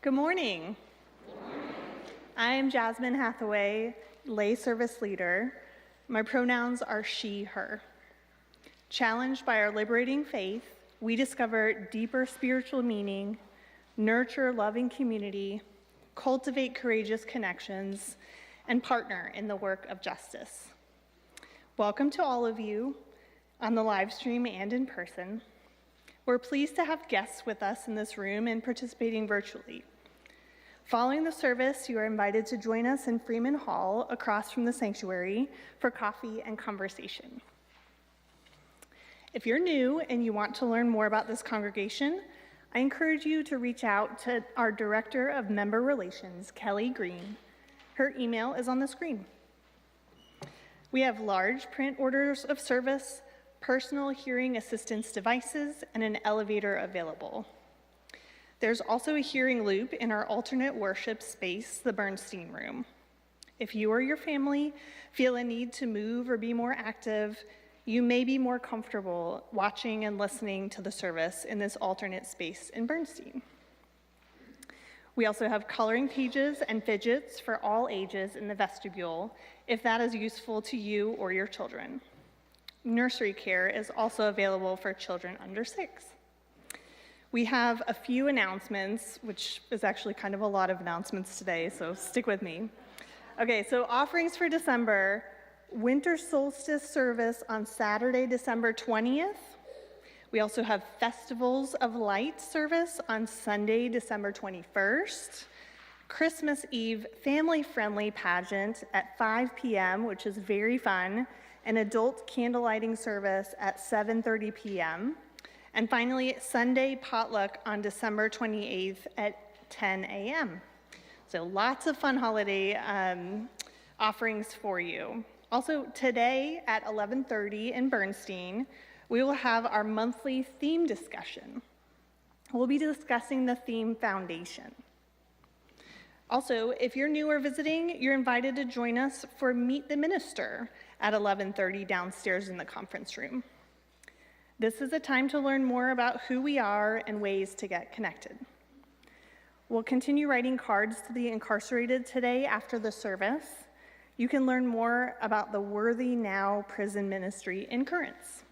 Good morning. I am Jasmine Hathaway, lay service leader. My pronouns are she, her. Challenged by our liberating faith, we discover deeper spiritual meaning, nurture loving community, cultivate courageous connections, and partner in the work of justice. Welcome to all of you on the live stream and in person. We're pleased to have guests with us in this room and participating virtually. Following the service, you are invited to join us in Freeman Hall across from the sanctuary for coffee and conversation. If you're new and you want to learn more about this congregation, I encourage you to reach out to our Director of Member Relations, Kelly Green. Her email is on the screen. We have large print orders of service, personal hearing assistance devices, and an elevator available. There's also a hearing loop in our alternate worship space, the Bernstein Room. If you or your family feel a need to move or be more active, you may be more comfortable watching and listening to the service in this alternate space in Bernstein. We also have coloring pages and fidgets for all ages in the vestibule, if that is useful to you or your children. Nursery care is also available for children under 6. We have a few announcements, which is actually kind of a lot of announcements today, so stick with me. Okay, so offerings for December: winter solstice service on Saturday, December 20th. We also have Festivals of Light service on Sunday, December 21st. Christmas Eve family-friendly pageant at 5 p.m., which is very fun. An adult candlelighting service at 7:30 p.m. And finally, Sunday potluck on December 28th at 10 a.m. So lots of fun holiday offerings for you. Also today at 11:30 in Bernstein, we will have our monthly theme discussion. We'll be discussing the theme foundation. Also, if you're new or visiting, you're invited to join us for Meet the Minister at 11:30 downstairs in the conference room. This is a time to learn more about who we are and ways to get connected. We'll continue writing cards to the incarcerated today after the service. You can learn more about the Worthy Now prison ministry in Currents.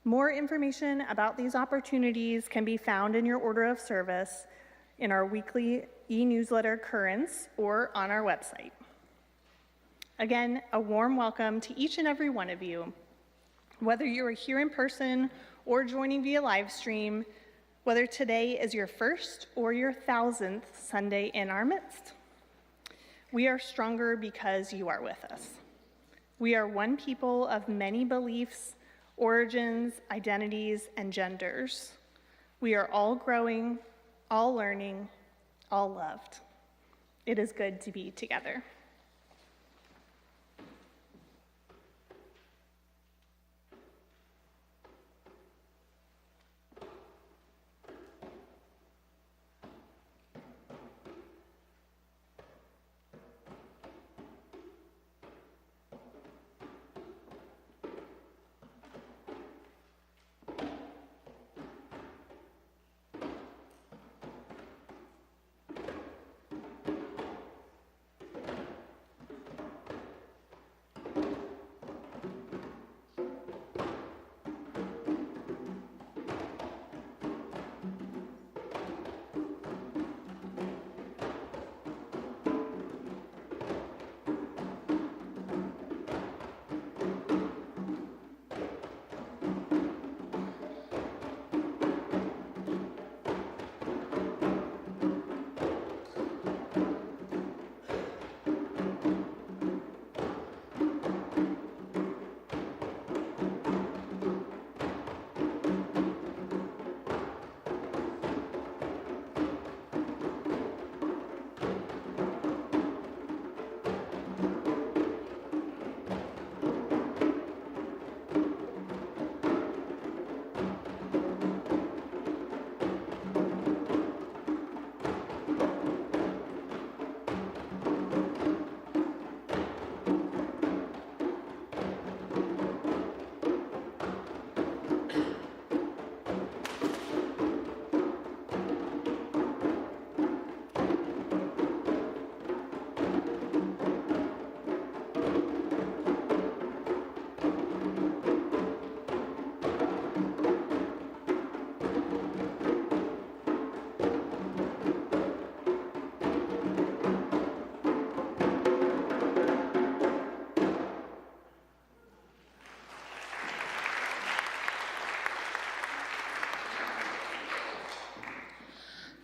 More information about these opportunities can be found in your order of service, in our weekly e-newsletter Currents, or on our website. Again, a warm welcome to each and every one of you. Whether you are here in person or joining via live stream, whether today is your first or your 1000th Sunday in our midst, we are stronger because you are with us. We are one people of many beliefs, origins, identities, and genders. We are all growing, all learning, all loved. It is good to be together.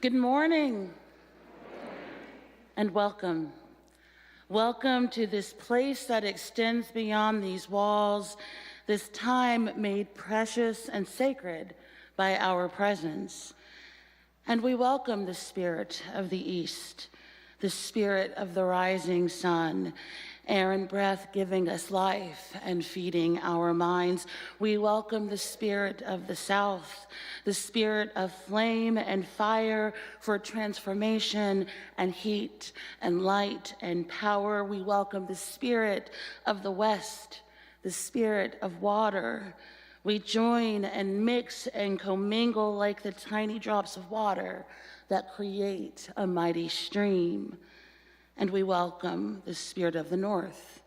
Good morning and welcome. Welcome to this place that extends beyond these walls, this time made precious and sacred by our presence. And we welcome the spirit of the East, the spirit of the rising sun, air and breath giving us life and feeding our minds. We welcome the spirit of the South, the spirit of flame and fire for transformation and heat and light and power. We welcome the spirit of the West, the spirit of water. We join and mix and commingle like the tiny drops of water that create a mighty stream. And we welcome the spirit of the North,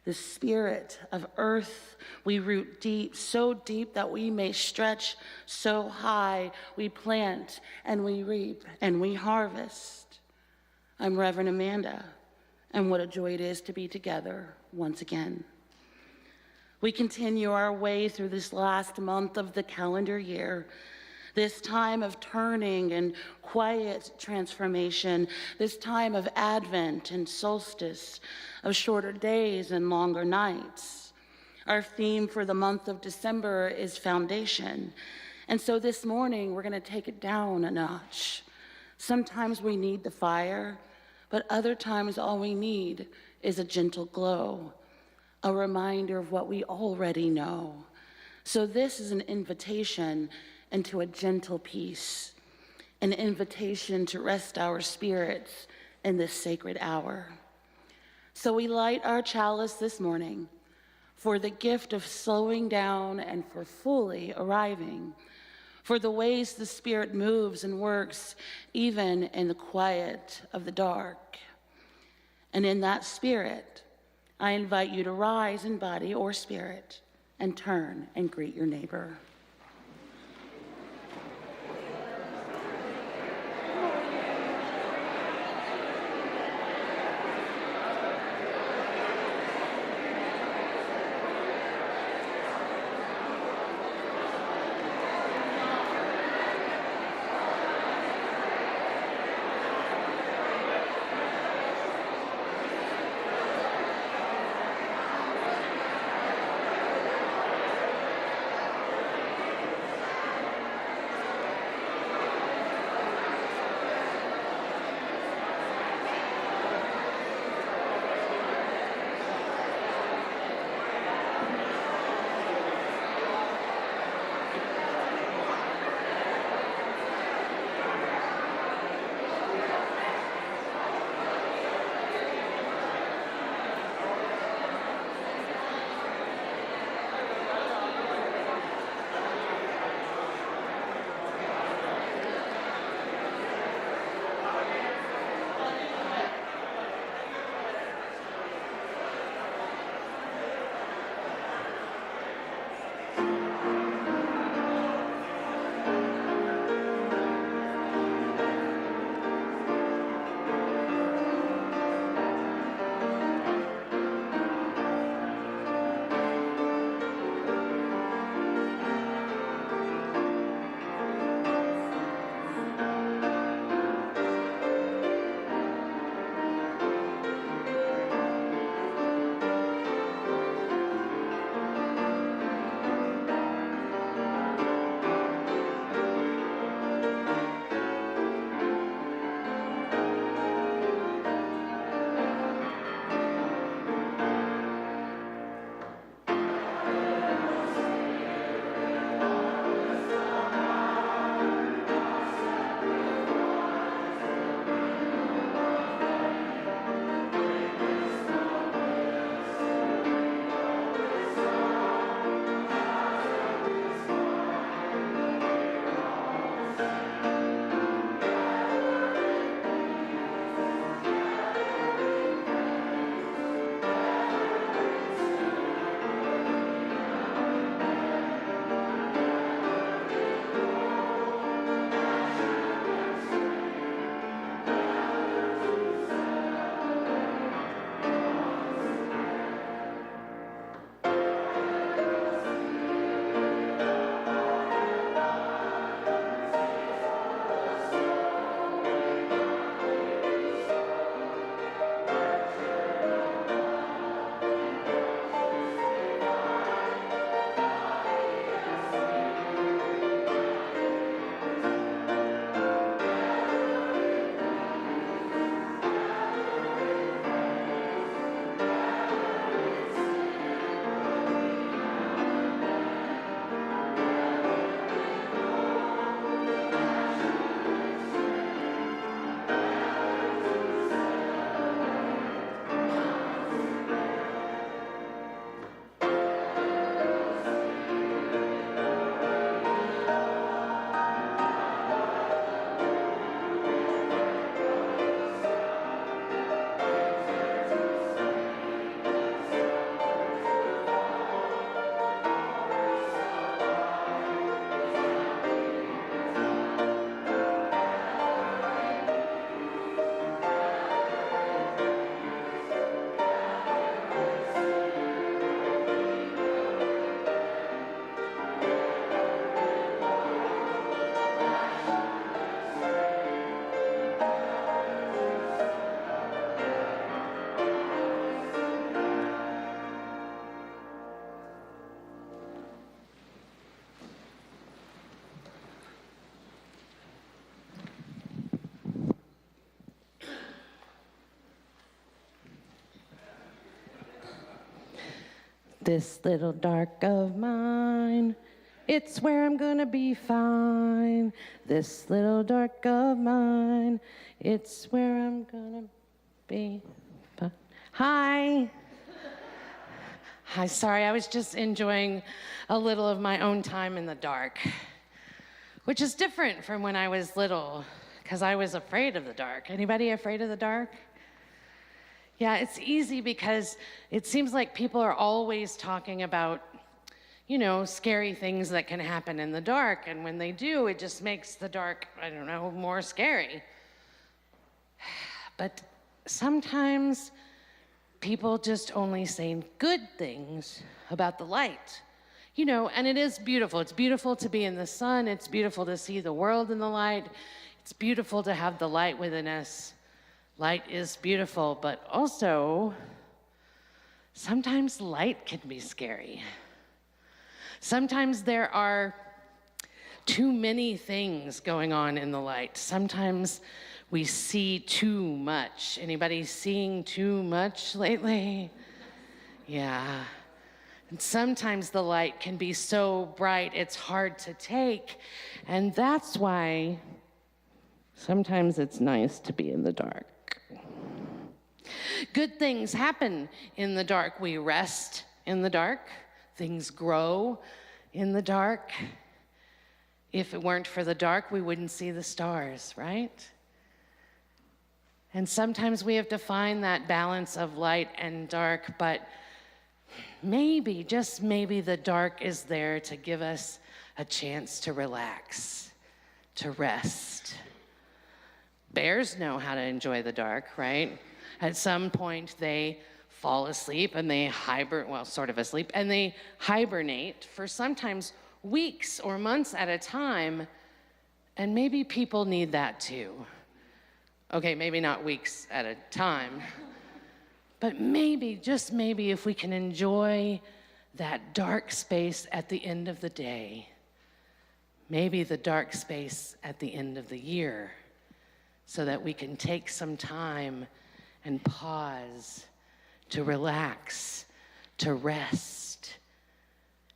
the spirit of earth. We root deep, so deep that we may stretch so high. We plant and we reap and we harvest. I'm Reverend Amanda, and what a joy it is to be together once again. We continue our way through this last month of the calendar year, this time of turning and quiet transformation, this time of Advent and solstice, of shorter days and longer nights. Our theme for the month of December is foundation. And so this morning, we're going to take it down a notch. Sometimes we need the fire, but other times all we need is a gentle glow, a reminder of what we already know. So this is an invitation into a gentle peace, an invitation to rest our spirits in this sacred hour. So we light our chalice this morning for the gift of slowing down and for fully arriving, for the ways the Spirit moves and works even in the quiet of the dark. And in that spirit, I invite you to rise in body or spirit and turn and greet your neighbor. This little dark of mine, it's where I'm gonna be fine. This little dark of mine, it's where I'm gonna be fine. Hi. Hi, sorry, I was just enjoying a little of my own time in the dark, which is different from when I was little, because I was afraid of the dark. Anybody afraid of the dark? Yeah, it's easy because it seems like people are always talking about, you know, scary things that can happen in the dark. And when they do, it just makes the dark, I don't know, more scary. But sometimes people just only say good things about the light. You know, and it is beautiful. It's beautiful to be in the sun. It's beautiful to see the world in the light. It's beautiful to have the light within us. Light is beautiful, but also sometimes light can be scary. Sometimes there are too many things going on in the light. Sometimes we see too much. Anybody seeing too much lately? Yeah. And sometimes the light can be so bright it's hard to take. And that's why sometimes it's nice to be in the dark. Good things happen in the dark. We rest in the dark. Things grow in the dark. If it weren't for the dark, we wouldn't see the stars, right? And sometimes we have to find that balance of light and dark, but maybe, just maybe, the dark is there to give us a chance to relax, to rest. Bears know how to enjoy the dark, right? At some point, they fall asleep and they sort of asleep, and they hibernate for sometimes weeks or months at a time, and maybe people need that too. Okay, maybe not weeks at a time, but maybe, just maybe, if we can enjoy that dark space at the end of the day, maybe the dark space at the end of the year, so that we can take some time and pause, to relax, to rest,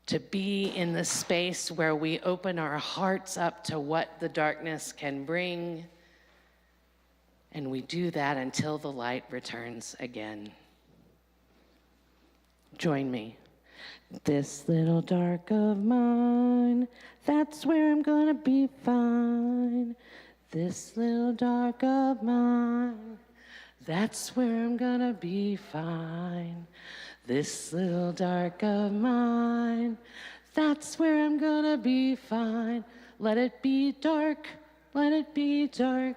to be in the space where we open our hearts up to what the darkness can bring. And we do that until the light returns again. Join me. This little dark of mine, that's where I'm gonna be fine. This little dark of mine, that's where I'm gonna be fine. This little dark of mine, that's where I'm gonna be fine. Let it be dark, let it be dark,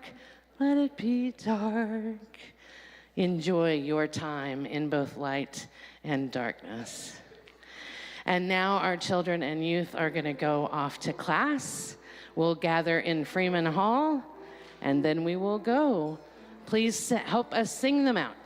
let it be dark. Enjoy your time in both light and darkness. And now our children and youth are gonna go off to class. We'll gather in Freeman Hall, and then we will go. Please help us sing them out.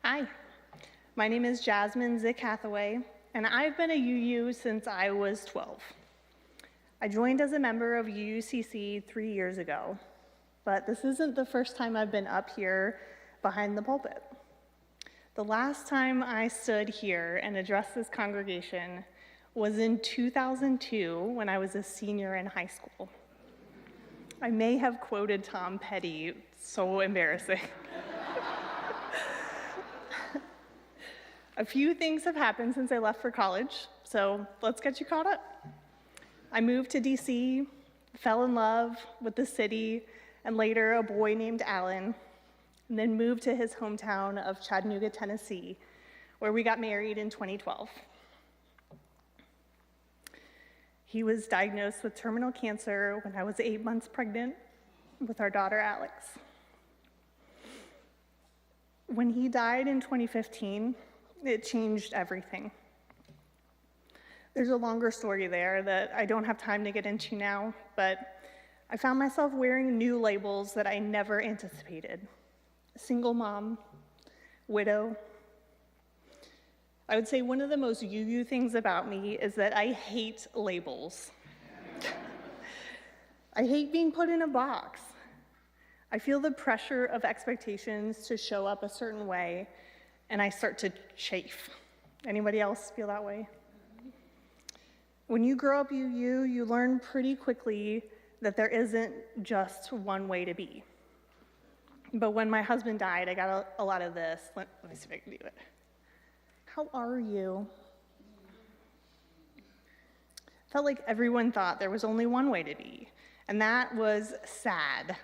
Hi, my name is Jasmine Zick Hathaway, and I've been a UU since I was 12. I joined as a member of UUCC 3 years ago, but this isn't the first time I've been up here behind the pulpit. The last time I stood here and addressed this congregation was in 2002 when I was a senior in high school. I may have quoted Tom Petty, it's so embarrassing. A few things have happened since I left for college, so let's get you caught up. I moved to DC, fell in love with the city, and later a boy named Alan, and then moved to his hometown of Chattanooga, Tennessee, where we got married in 2012. He was diagnosed with terminal cancer when I was 8 months pregnant with our daughter, Alex. When he died in 2015, it changed everything. There's a longer story there that I don't have time to get into now, but I found myself wearing new labels that I never anticipated. Single mom, widow. I would say one of the most UU things about me is that I hate labels. I hate being put in a box. I feel the pressure of expectations to show up a certain way, and I start to chafe. Anybody else feel that way? When you grow up UU, you learn pretty quickly that there isn't just one way to be. But when my husband died, I got a lot of this. Let me see if I can do it. How are you? Felt like everyone thought there was only one way to be, and that was sad.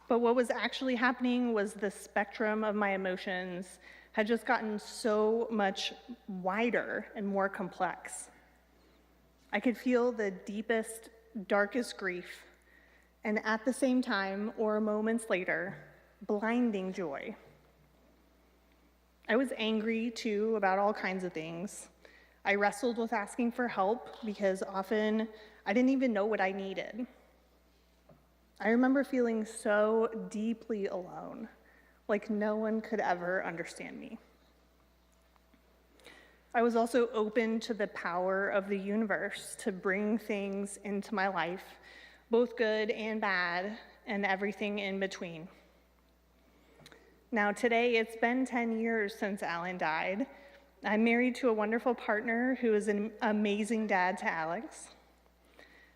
But what was actually happening was the spectrum of my emotions had just gotten so much wider and more complex. I could feel the deepest, darkest grief, and at the same time, or moments later, blinding joy. I was angry, too, about all kinds of things. I wrestled with asking for help because often I didn't even know what I needed. I remember feeling so deeply alone, like no one could ever understand me. I was also open to the power of the universe to bring things into my life, both good and bad, and everything in between. Now today, it's been 10 years since Alan died. I'm married to a wonderful partner who is an amazing dad to Alex.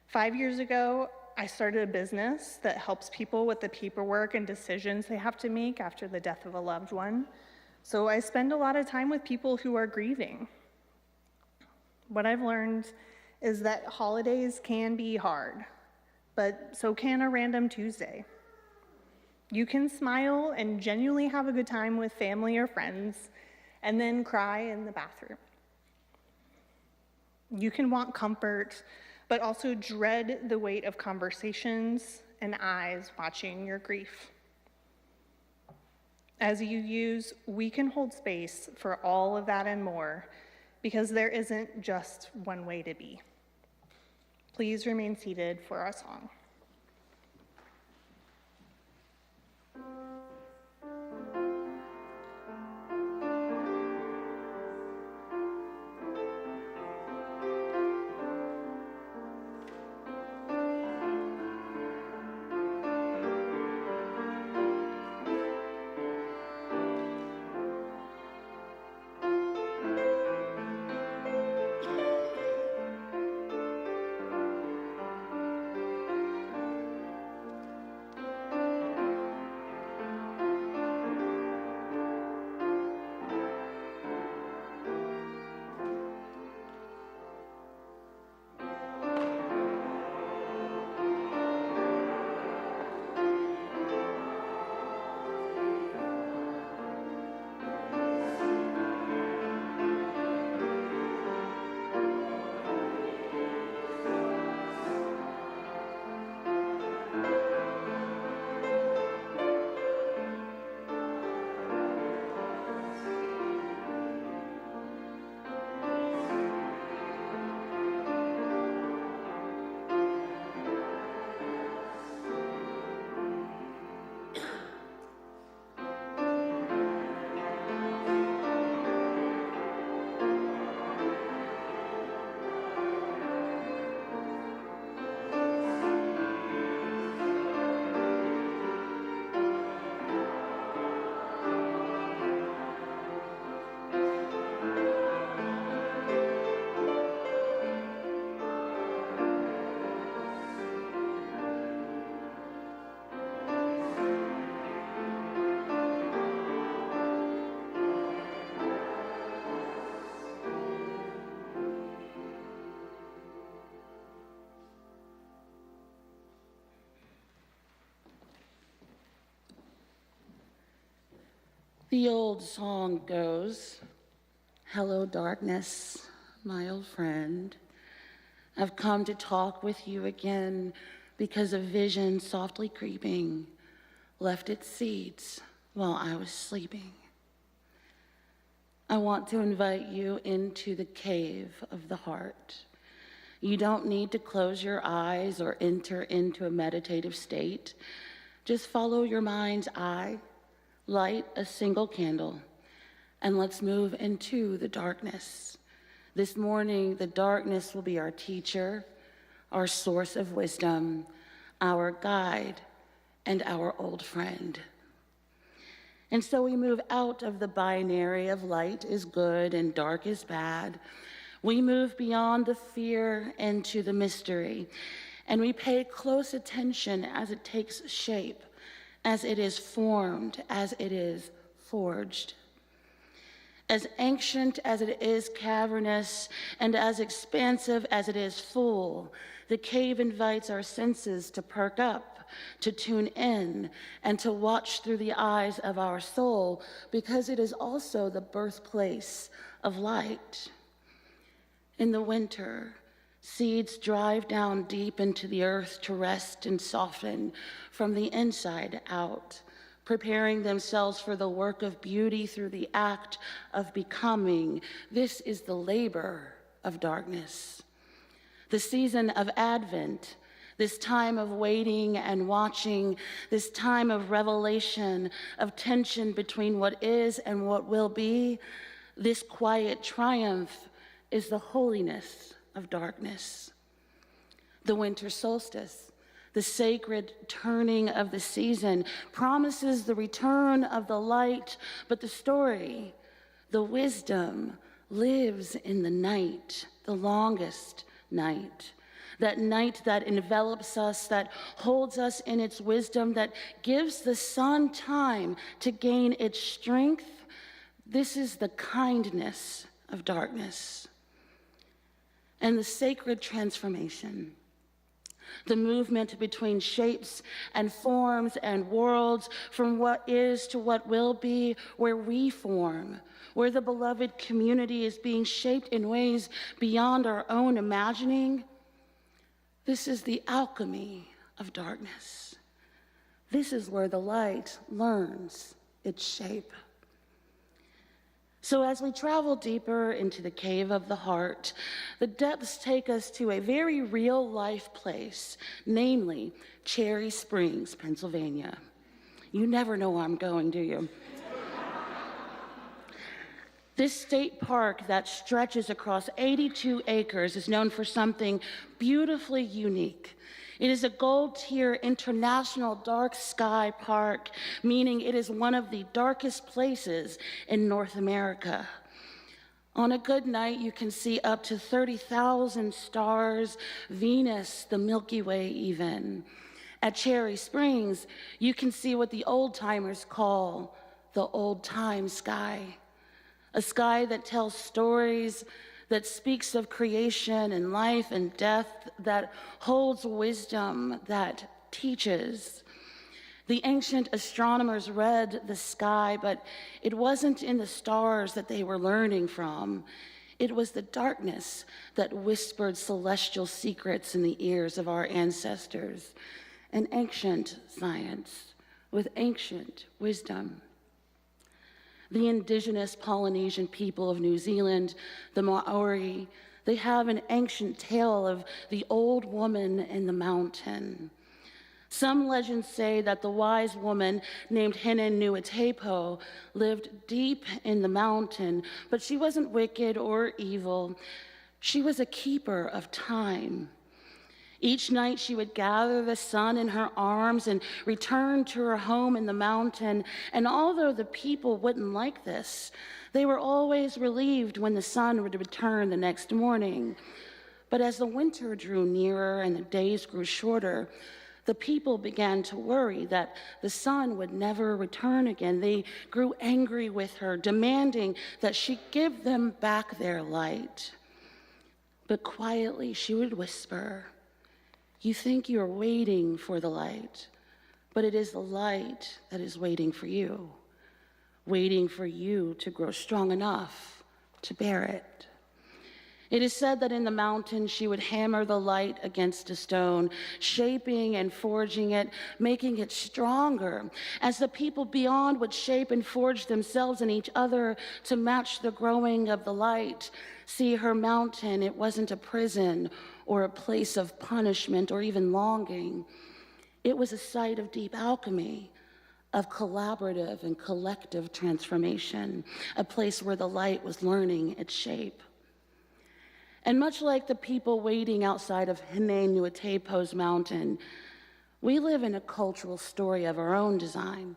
5 years ago, I started a business that helps people with the paperwork and decisions they have to make after the death of a loved one. So I spend a lot of time with people who are grieving. What I've learned is that holidays can be hard, but so can a random Tuesday. You can smile and genuinely have a good time with family or friends, and then cry in the bathroom. You can want comfort, but also dread the weight of conversations and eyes watching your grief. As UUs, we can hold space for all of that and more, because there isn't just one way to be. Please remain seated for our song. The old song goes, "Hello, darkness, my old friend. I've come to talk with you again because a vision softly creeping left its seeds while I was sleeping. I want to invite you into the cave of the heart. You don't need to close your eyes or enter into a meditative state. Just follow your mind's eye, light a single candle, and let's move into the darkness. This morning, the darkness will be our teacher, our source of wisdom, our guide, and our old friend. And so we move out of the binary of light is good and dark is bad. We move beyond the fear into the mystery, and we pay close attention as it takes shape, as it is formed, as it is forged. As ancient as it is cavernous, and as expansive as it is full, the cave invites our senses to perk up, to tune in, and to watch through the eyes of our soul, because it is also the birthplace of light. In the winter, seeds drive down deep into the earth to rest and soften from the inside out, preparing themselves for the work of beauty through the act of becoming. This is the labor of darkness. The season of Advent, this time of waiting and watching, this time of revelation, of tension between what is and what will be, this quiet triumph is the holiness of darkness. The winter solstice, the sacred turning of the season, promises the return of the light, but the story, the wisdom, lives in the night, the longest night. That night that envelops us, that holds us in its wisdom, that gives the sun time to gain its strength. This is the kindness of darkness. And the sacred transformation, the movement between shapes and forms and worlds, from what is to what will be, where we form, where the beloved community is being shaped in ways beyond our own imagining. This is the alchemy of darkness. This is where the light learns its shape. So as we travel deeper into the cave of the heart, the depths take us to a very real life place, namely Cherry Springs, Pennsylvania. You never know where I'm going, do you? This state park that stretches across 82 acres is known for something beautifully unique. It is a gold-tier international dark sky park, meaning it is one of the darkest places in North America. On a good night, you can see up to 30,000 stars, Venus, the Milky Way even. At Cherry Springs, you can see what the old-timers call the old-time sky. A sky that tells stories, that speaks of creation and life and death, that holds wisdom, that teaches. The ancient astronomers read the sky, but it wasn't in the stars that they were learning from. It was the darkness that whispered celestial secrets in the ears of our ancestors. An ancient science with ancient wisdom. The indigenous Polynesian people of New Zealand, the Maori, they have an ancient tale of the old woman in the mountain. Some legends say that the wise woman named Hinenuatepo lived deep in the mountain, but she wasn't wicked or evil. She was a keeper of time. Each night she would gather the sun in her arms and return to her home in the mountain. And although the people wouldn't like this, they were always relieved when the sun would return the next morning. But as the winter drew nearer and the days grew shorter, the people began to worry that the sun would never return again. They grew angry with her, demanding that she give them back their light. But quietly she would whisper, "You think you're waiting for the light, but it is the light that is waiting for you to grow strong enough to bear it." It is said that in the mountain she would hammer the light against a stone, shaping and forging it, making it stronger, as the people beyond would shape and forge themselves and each other to match the growing of the light. See, her mountain, it wasn't a prison or a place of punishment or even longing. It was a site of deep alchemy, of collaborative and collective transformation, a place where the light was learning its shape. And much like the people waiting outside of Hene Nuatepo's mountain, we live in a cultural story of our own design,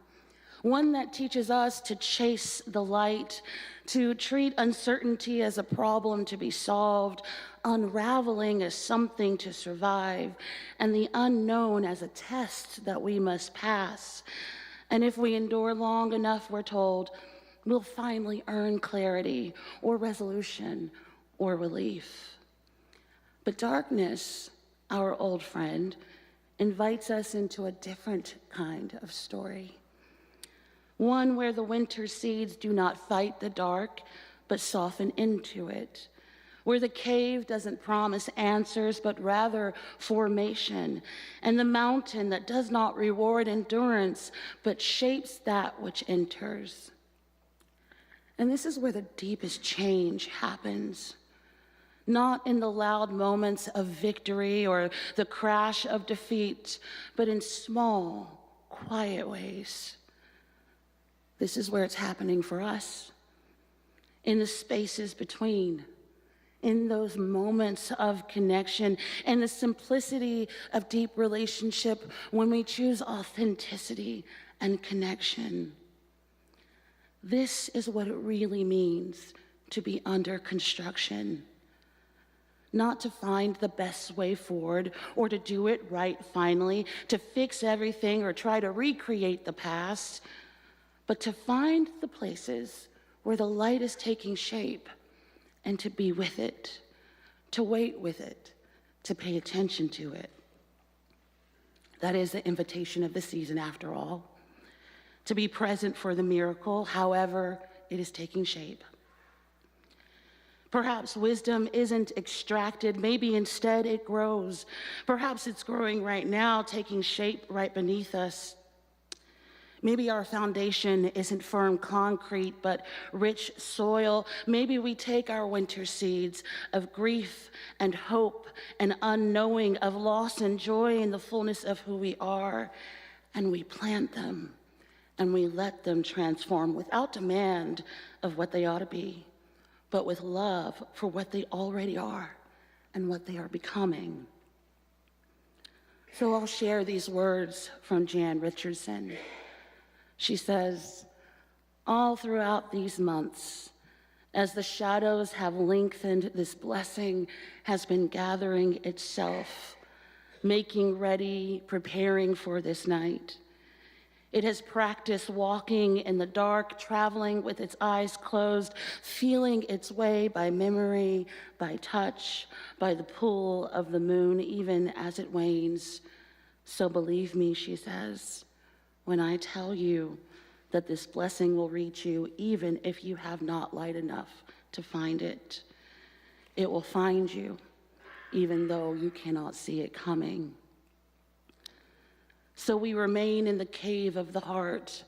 one that teaches us to chase the light, to treat uncertainty as a problem to be solved, unraveling as something to survive, and the unknown as a test that we must pass. And if we endure long enough, we're told, we'll finally earn clarity or resolution or relief. But darkness, our old friend, invites us into a different kind of story. One where the winter seeds do not fight the dark, but soften into it. Where the cave doesn't promise answers, but rather formation. And the mountain that does not reward endurance, but shapes that which enters. And this is where the deepest change happens. Not in the loud moments of victory or the crash of defeat, but in small, quiet ways. This is where it's happening for us, in the spaces between, in those moments of connection, and the simplicity of deep relationship when we choose authenticity and connection. This is what it really means to be under construction. Not to find the best way forward or to do it right finally, to fix everything or try to recreate the past, but to find the places where the light is taking shape and to be with it, to wait with it, to pay attention to it. That is the invitation of the season, after all, to be present for the miracle, however it is taking shape. Perhaps wisdom isn't extracted, maybe instead it grows. Perhaps it's growing right now, taking shape right beneath us. Maybe our foundation isn't firm concrete, but rich soil. Maybe we take our winter seeds of grief and hope and unknowing, of loss and joy in the fullness of who we are, and we plant them, and we let them transform without demand of what they ought to be, but with love for what they already are and what they are becoming. So I'll share these words from Jan Richardson. She says, all throughout these months, as the shadows have lengthened, this blessing has been gathering itself, making ready, preparing for this night. It has practiced walking in the dark, traveling with its eyes closed, feeling its way by memory, by touch, by the pull of the moon, even as it wanes. So believe me, she says, when I tell you that this blessing will reach you, even if you have not light enough to find it. It will find you, even though you cannot see it coming. So we remain in the cave of the heart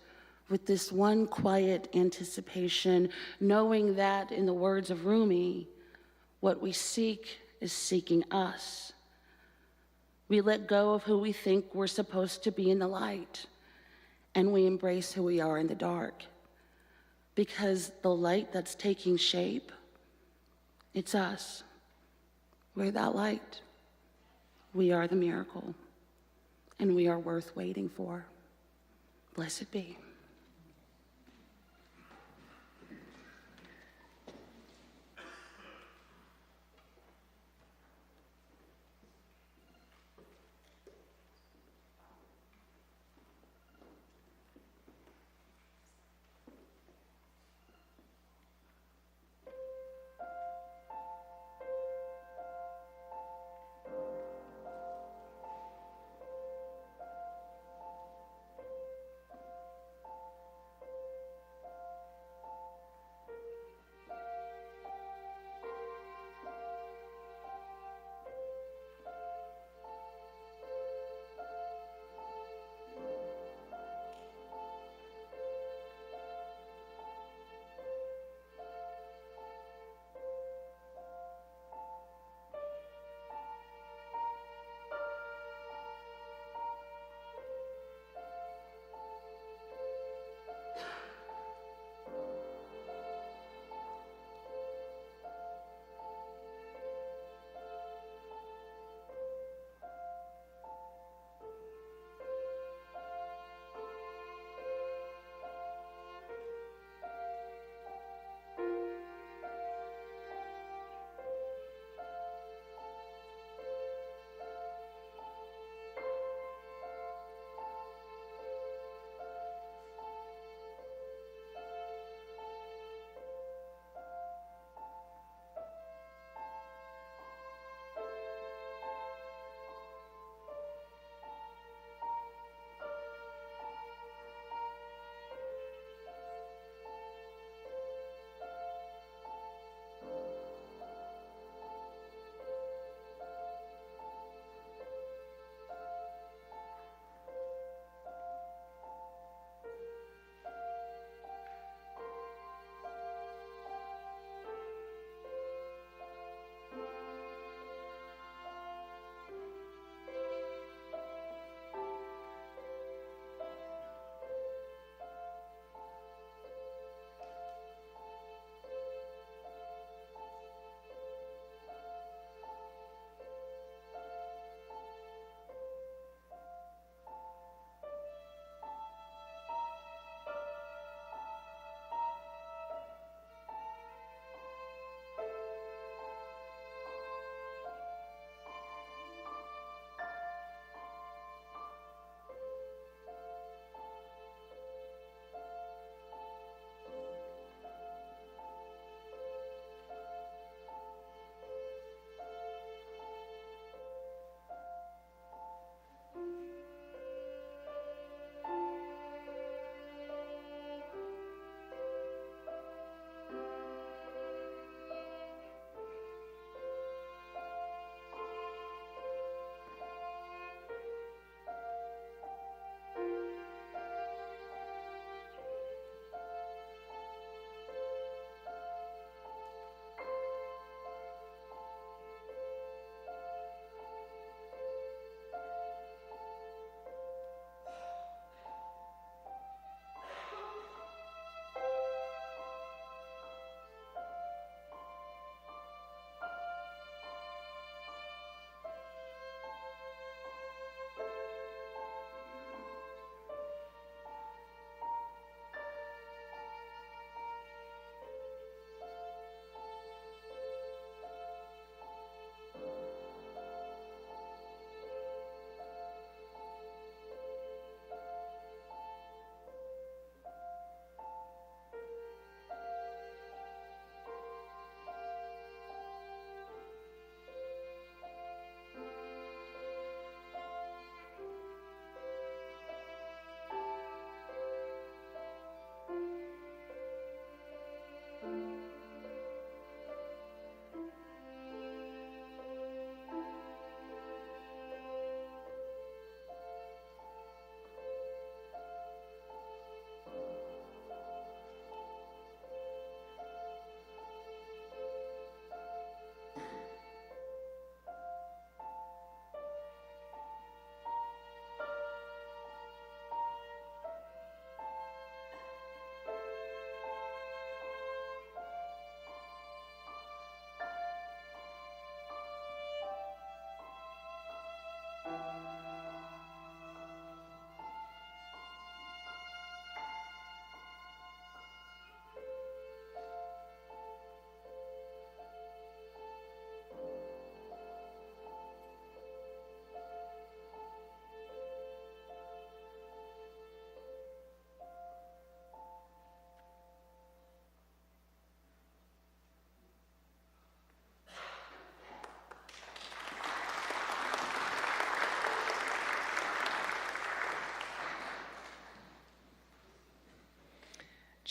with this one quiet anticipation, knowing that, in the words of Rumi, what we seek is seeking us. We let go of who we think we're supposed to be in the light, and we embrace who we are in the dark. Because the light that's taking shape, it's us. We're that light. We are the miracle. And we are worth waiting for. Blessed be.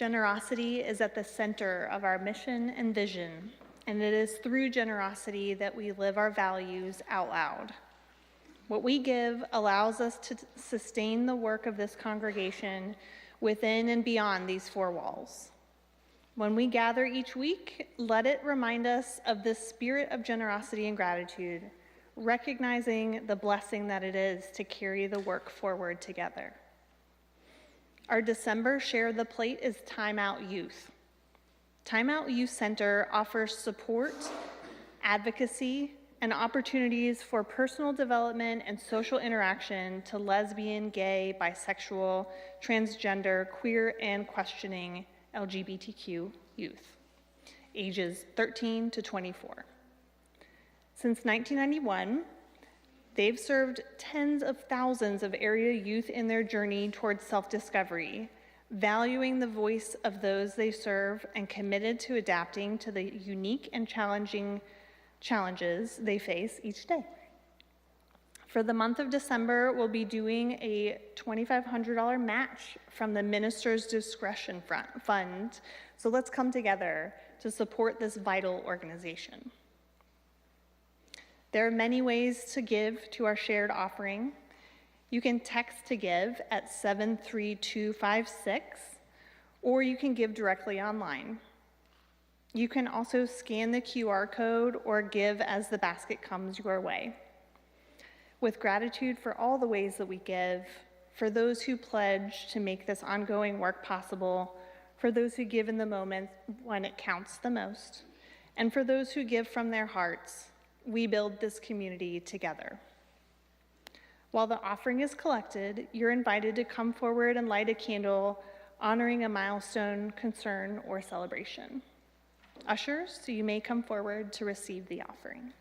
Generosity is at the center of our mission and vision, and it is through generosity that we live our values out loud. What we give allows us to sustain the work of this congregation within and beyond these four walls. When we gather each week, let it remind us of this spirit of generosity and gratitude, recognizing the blessing that it is to carry the work forward together. Our December Share the Plate is Time Out Youth. Time Out Youth Center offers support, advocacy, and opportunities for personal development and social interaction to lesbian, gay, bisexual, transgender, queer, and questioning LGBTQ youth, ages 13 to 24. Since 1991, they've served tens of thousands of area youth in their journey towards self-discovery, valuing the voice of those they serve and committed to adapting to the unique and challenging challenges they face each day. For the month of December, we'll be doing a $2,500 match from the Minister's Discretion Fund. So let's come together to support this vital organization. There are many ways to give to our shared offering. You can text to give at 73256, or you can give directly online. You can also scan the QR code or give as the basket comes your way. With gratitude for all the ways that we give, for those who pledge to make this ongoing work possible, for those who give in the moment when it counts the most, and for those who give from their hearts, we build this community together. While the offering is collected, you're invited to come forward and light a candle honoring a milestone, concern, or celebration. Ushers, so you may come forward to receive the offering.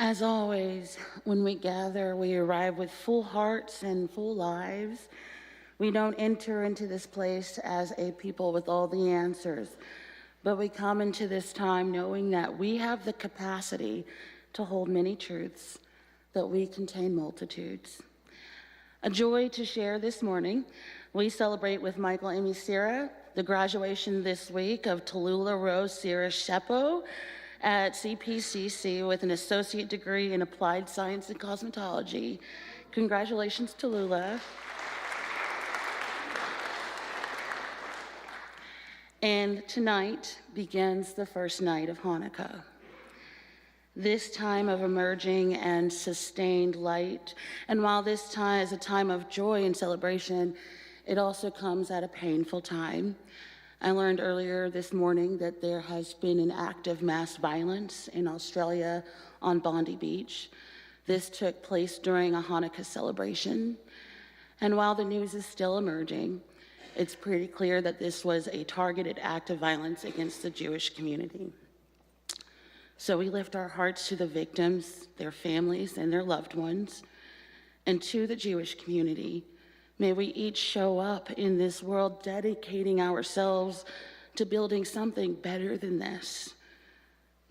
As always, when we gather, we arrive with full hearts and full lives. We don't enter into this place as a people with all the answers, but we come into this time knowing that we have the capacity to hold many truths, that we contain multitudes. A joy to share this morning. We celebrate with Michael Amy Sierra the graduation this week of Tallulah Rose Sierra Shepo at CPCC with an associate degree in applied science and cosmetology. Congratulations, Tallulah. And tonight begins the first night of Hanukkah. This time of emerging and sustained light. And while this time is a time of joy and celebration, it also comes at a painful time. I learned earlier this morning that there has been an act of mass violence in Australia on Bondi Beach. This took place during a Hanukkah celebration. And while the news is still emerging, it's pretty clear that this was a targeted act of violence against the Jewish community. So we lift our hearts to the victims, their families, and their loved ones, and to the Jewish community. May we each show up in this world dedicating ourselves to building something better than this.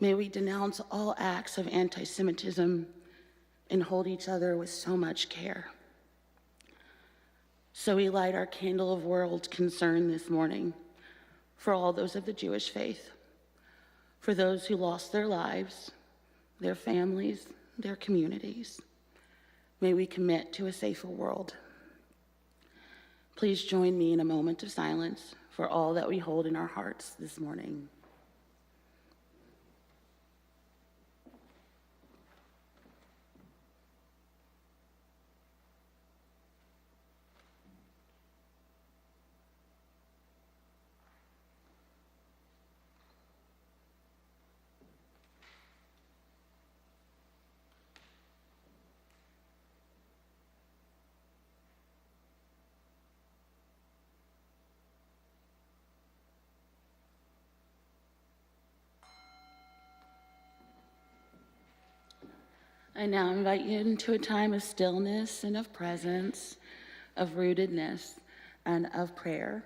May we denounce all acts of anti-Semitism and hold each other with so much care. So we light our candle of world concern this morning for all those of the Jewish faith, for those who lost their lives, their families, their communities. May we commit to a safer world. Please join me in a moment of silence for all that we hold in our hearts this morning. I now invite you into a time of stillness and of presence, of rootedness and of prayer,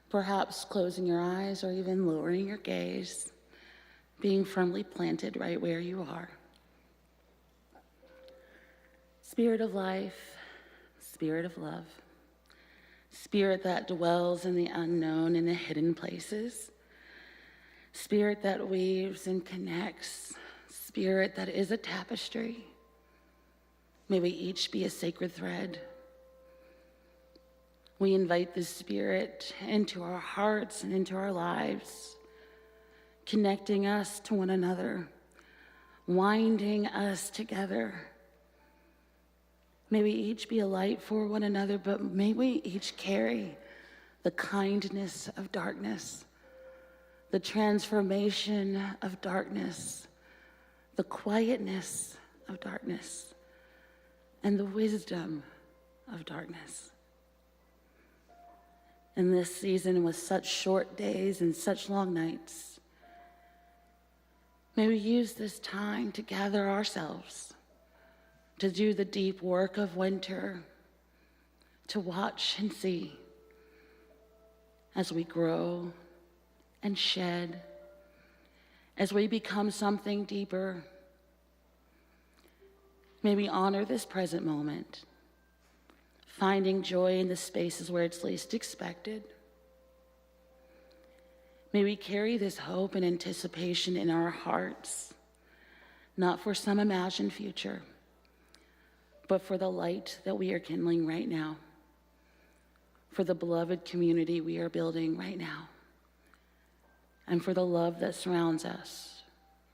perhaps closing your eyes or even lowering your gaze, being firmly planted right where you are. Spirit of life, Spirit of love, Spirit that dwells in the unknown and the hidden places, Spirit that weaves and connects, Spirit that is a tapestry. May we each be a sacred thread. We invite the Spirit into our hearts and into our lives, connecting us to one another, winding us together. May we each be a light for one another, but may we each carry the kindness of darkness, the transformation of darkness, the quietness of darkness, and the wisdom of darkness. In this season with such short days and such long nights, may we use this time to gather ourselves, to do the deep work of winter, to watch and see as we grow and shed, as we become something deeper. May we honor this present moment, finding joy in the spaces where it's least expected. May we carry this hope and anticipation in our hearts, not for some imagined future, but for the light that we are kindling right now, for the beloved community we are building right now, and for the love that surrounds us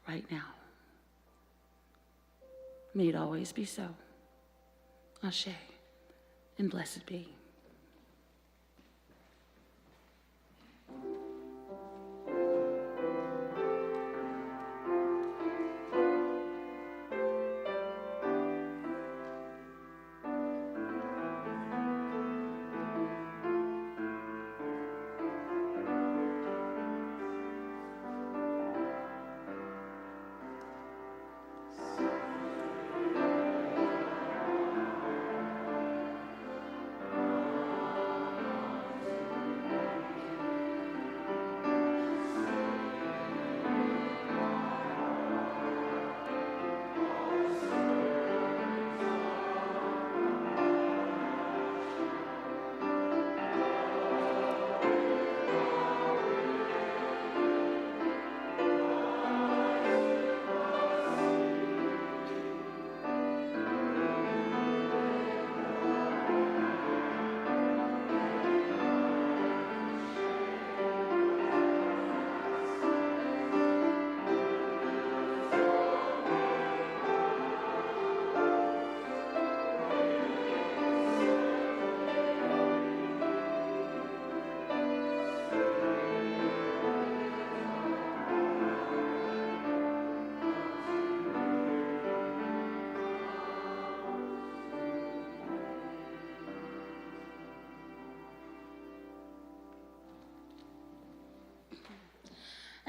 right now. May it always be so. Ashe, and blessed be.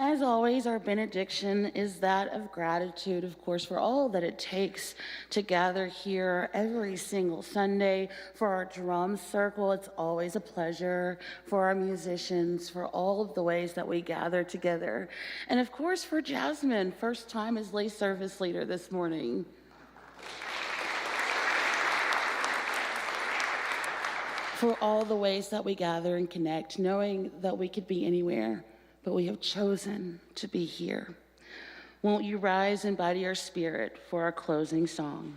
As always, our benediction is that of gratitude, of course, for all that it takes to gather here every single Sunday. For our drum circle, it's always a pleasure. For our musicians, for all of the ways that we gather together. And of course, for Jasmine, first time as lay service leader this morning. For all the ways that we gather and connect, knowing that we could be anywhere, but we have chosen to be here. Won't you rise and bow to your spirit for our closing song?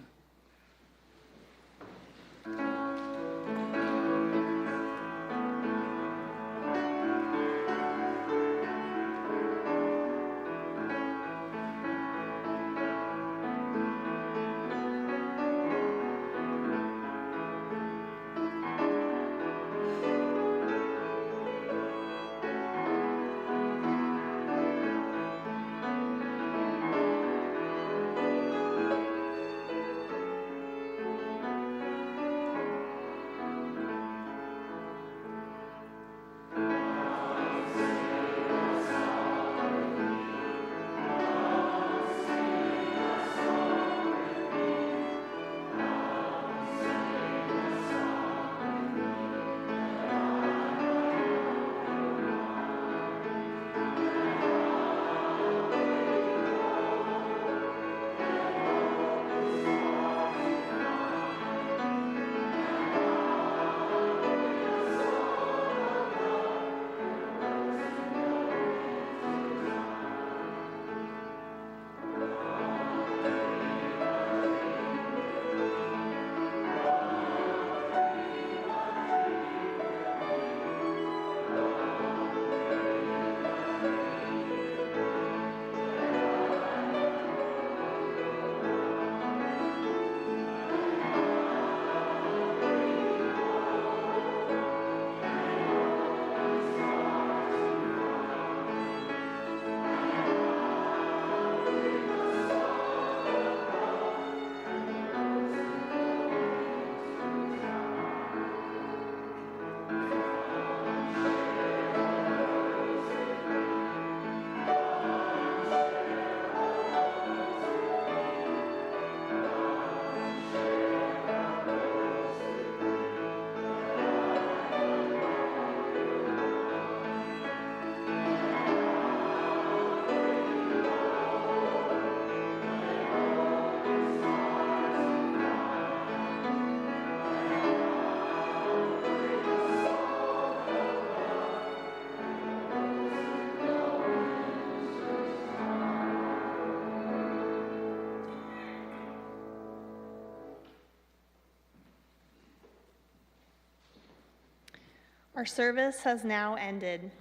Our service has now ended.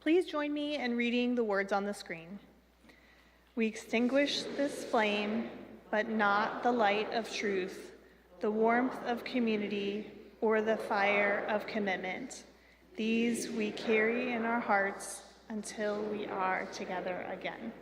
Please join me in reading the words on the screen. We extinguish this flame, but not the light of truth, the warmth of community, or the fire of commitment. These we carry in our hearts until we are together again.